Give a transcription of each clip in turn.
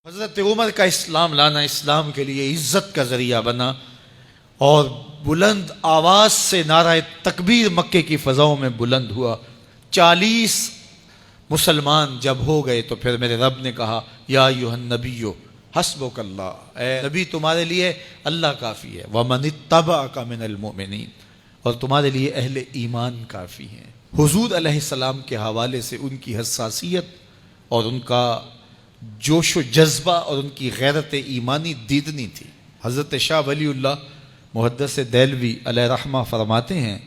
حضرت عمر کا اسلام لانا اسلام کے لیے عزت کا ذریعہ بنا اور بلند آواز سے نعرہ تکبیر مکے کی فضاؤں میں بلند ہوا۔ 40 مسلمان جب ہو گئے تو پھر میرے رب نے کہا یا ایھا النبی حسبک اللہ، اے نبی تمہارے لیے اللہ کافی ہے، ومن اتبعک من المؤمنین، اور تمہارے لیے اہل ایمان کافی ہیں۔ حضور علیہ السلام کے حوالے سے ان کی حساسیت اور ان کا جوش و جذبہ اور ان کی غیرت ایمانی دیدنی تھی۔ حضرت شاہ ولی اللہ محدث دہلوی علیہ رحمہ فرماتے ہیں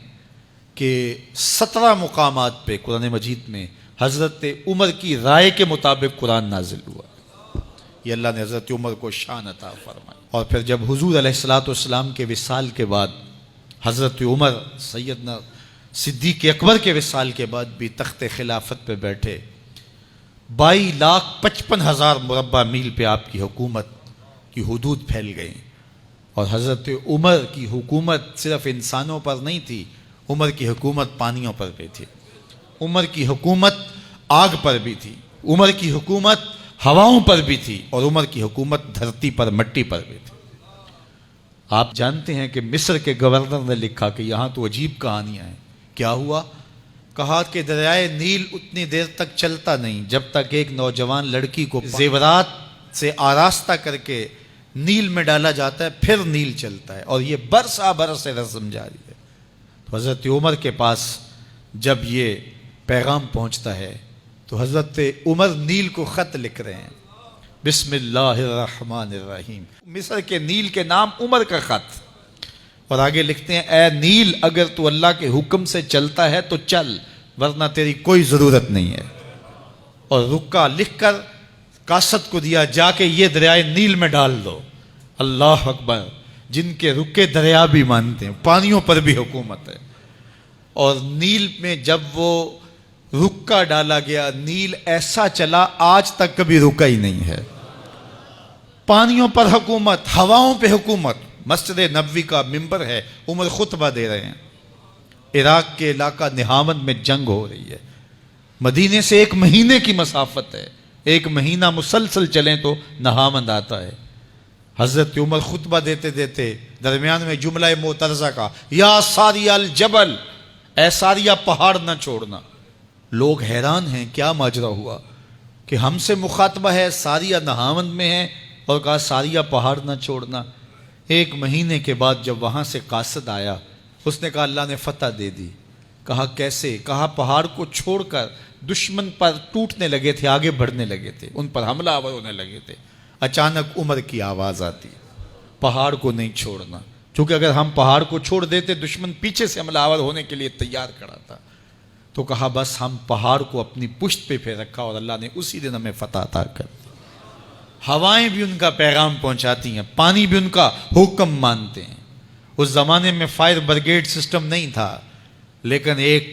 کہ 17 مقامات پہ قرآن مجید میں حضرت عمر کی رائے کے مطابق قرآن نازل ہوا۔ یہ اللہ نے حضرت عمر کو شان عطا فرمائی۔ اور پھر جب حضور علیہ السلام کے وصال کے بعد حضرت عمر سیدنا صدیق اکبر کے وصال کے بعد بھی تخت خلافت پہ بیٹھے، 22,55,000 مربع میل پہ آپ کی حکومت کی حدود پھیل گئیں، اور حضرت عمر کی حکومت صرف انسانوں پر نہیں تھی، عمر کی حکومت پانیوں پر بھی تھی، عمر کی حکومت آگ پر بھی تھی، عمر کی حکومت ہواؤں پر بھی تھی، اور عمر کی حکومت دھرتی پر مٹی پر بھی تھی۔ آپ جانتے ہیں کہ مصر کے گورنر نے لکھا کہ یہاں تو عجیب کہانیاں ہیں۔ کیا ہوا؟ کہا کہ دریائے نیل اتنی دیر تک چلتا نہیں جب تک ایک نوجوان لڑکی کو زیورات سے آراستہ کر کے نیل میں ڈالا جاتا ہے، پھر نیل چلتا ہے، اور یہ برسا برس رسم جاری ہے۔ تو حضرت عمر کے پاس جب یہ پیغام پہنچتا ہے تو حضرت عمر نیل کو خط لکھ رہے ہیں، بسم اللہ الرحمن الرحیم، مصر کے نیل کے نام عمر کا خط، اور آگے لکھتے ہیں اے نیل اگر تو اللہ کے حکم سے چلتا ہے تو چل، ورنہ تیری کوئی ضرورت نہیں ہے۔ اور رکا لکھ کر کاسد کو دیا، جا کے یہ دریائے نیل میں ڈال دو۔ اللہ اکبر، جن کے رکے دریا بھی مانتے ہیں، پانیوں پر بھی حکومت ہے۔ اور نیل میں جب وہ رکا ڈالا گیا، نیل ایسا چلا آج تک کبھی رکا ہی نہیں ہے۔ پانیوں پر حکومت، ہواؤں پہ حکومت۔ مسجد نبوی کا ممبر ہے، عمر خطبہ دے رہے ہیں، عراق کے علاقہ نہاوند میں جنگ ہو رہی ہے، مدینے سے 1 مہینے کی مسافت ہے، 1 مہینہ مسلسل چلیں تو نہاوند آتا ہے۔ حضرت عمر خطبہ دیتے دیتے درمیان میں جملہ معترضہ کا، یا ساریہ الجبل، اے ساریہ پہاڑ نہ چھوڑنا۔ لوگ حیران ہیں کیا ماجرا ہوا کہ ہم سے مخاطبہ ہے، ساریہ نہاوند میں ہے، اور کہا ساریہ پہاڑ نہ چھوڑنا۔ 1 مہینے کے بعد جب وہاں سے قاصد آیا، اس نے کہا اللہ نے فتح دے دی۔ کہا کیسے؟ کہا پہاڑ کو چھوڑ کر دشمن پر ٹوٹنے لگے تھے، آگے بڑھنے لگے تھے، ان پر حملہ آور ہونے لگے تھے۔ اچانک عمر کی آواز آتی، پہاڑ کو نہیں چھوڑنا، کیونکہ اگر ہم پہاڑ کو چھوڑ دیتے دشمن پیچھے سے حملہ آور ہونے کے لیے تیار کھڑا تھا۔ تو کہا بس ہم پہاڑ کو اپنی پشت پہ پھیر رکھا، اور اللہ نے اسی دن ہمیں فتح عطا کر دی۔ ہوائیں بھی ان کا پیغام پہنچاتی ہیں، پانی بھی ان کا حکم مانتے ہیں۔ اس زمانے میں فائر بریگیڈ سسٹم نہیں تھا، لیکن ایک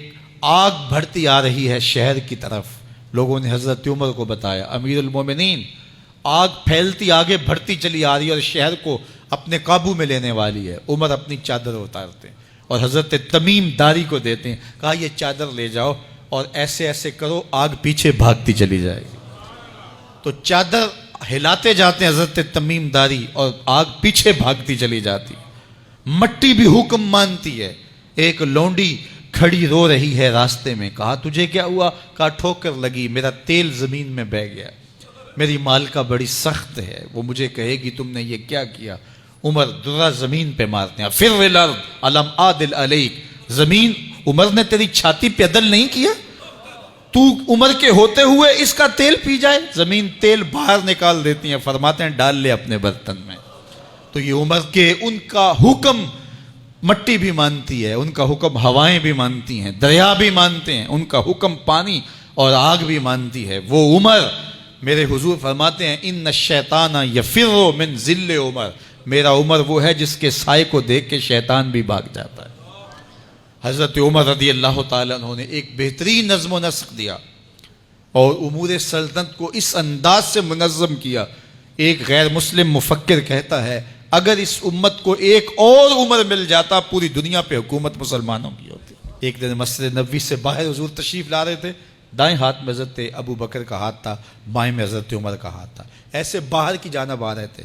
آگ بڑھتی آ رہی ہے شہر کی طرف، لوگوں نے حضرت عمر کو بتایا، امیر المومنین آگ پھیلتی آگے بڑھتی چلی آ رہی ہے اور شہر کو اپنے قابو میں لینے والی ہے۔ عمر اپنی چادر اتارتے ہیں اور حضرت تمیم داری کو دیتے ہیں، کہا یہ چادر لے جاؤ اور ایسے ایسے کرو، آگ پیچھے بھاگتی چلی جائے گی۔ تو چادر ہلاتے جاتے ہیں حضرت تمیم داری، اور آگ پیچھے بھاگتی چلی جاتی۔ مٹی بھی حکم مانتی ہے۔ ایک لونڈی کھڑی رو رہی ہے راستے میں، کہا تجھے کیا ہوا؟ کہا ٹھوکر لگی، میرا تیل زمین میں بہہ گیا، میری مالکہ بڑی سخت ہے، وہ مجھے کہے گی تم نے یہ کیا کیا۔ عمر درہ زمین پہ مارتے ہیں، فر الارض الم عادل علیک، زمین عمر نے تیری چھاتی پہ عدل نہیں کیا؟ تو عمر کے ہوتے ہوئے اس کا تیل پی جائے؟ زمین تیل باہر نکال دیتی ہیں، فرماتے ہیں ڈال لے اپنے برتن میں۔ تو یہ عمر کے ان کا حکم مٹی بھی مانتی ہے، ان کا حکم ہوائیں بھی مانتی ہیں، دریا بھی مانتے ہیں، ان کا حکم پانی اور آگ بھی مانتی ہے۔ وہ عمر، میرے حضور فرماتے ہیں ان الشیطان یفر من ذل عمر، میرا عمر وہ ہے جس کے سائے کو دیکھ کے شیطان بھی بھاگ جاتا ہے۔ حضرت عمر رضی اللہ تعالیٰ عنہ نے ایک بہترین نظم و نسق دیا اور امور سلطنت کو اس انداز سے منظم کیا۔ ایک غیر مسلم مفکر کہتا ہے اگر اس امت کو ایک اور عمر مل جاتا پوری دنیا پہ حکومت مسلمانوں کی ہوتی۔ ایک دن مسجد نبوی سے باہر حضور تشریف لا رہے تھے، دائیں ہاتھ میں حضرت ابو بکر کا ہاتھ تھا، بائیں میں حضرت عمر کا ہاتھ تھا، ایسے باہر کی جانب آ رہے تھے۔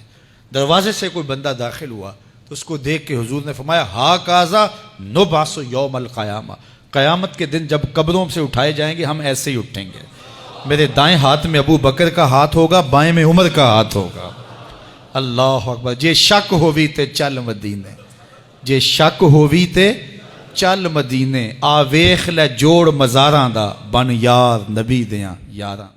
دروازے سے کوئی بندہ داخل ہوا تو اس کو دیکھ کے حضور نے فرمایا ہا کازا نبعث یوم القیامہ، قیامت کے دن جب قبروں سے اٹھائے جائیں گے ہم ایسے ہی اٹھیں گے، میرے دائیں ہاتھ میں ابو بکر کا ہاتھ ہوگا، بائیں میں عمر کا ہاتھ ہوگا۔ اللہ اکبر۔ جے شک ہووی تے چل مدینے، جے شک ہووی تے چل مدینے، آ ویکھ لے جوڑ مزاراں دا، بن یار نبی دیاں یاراں۔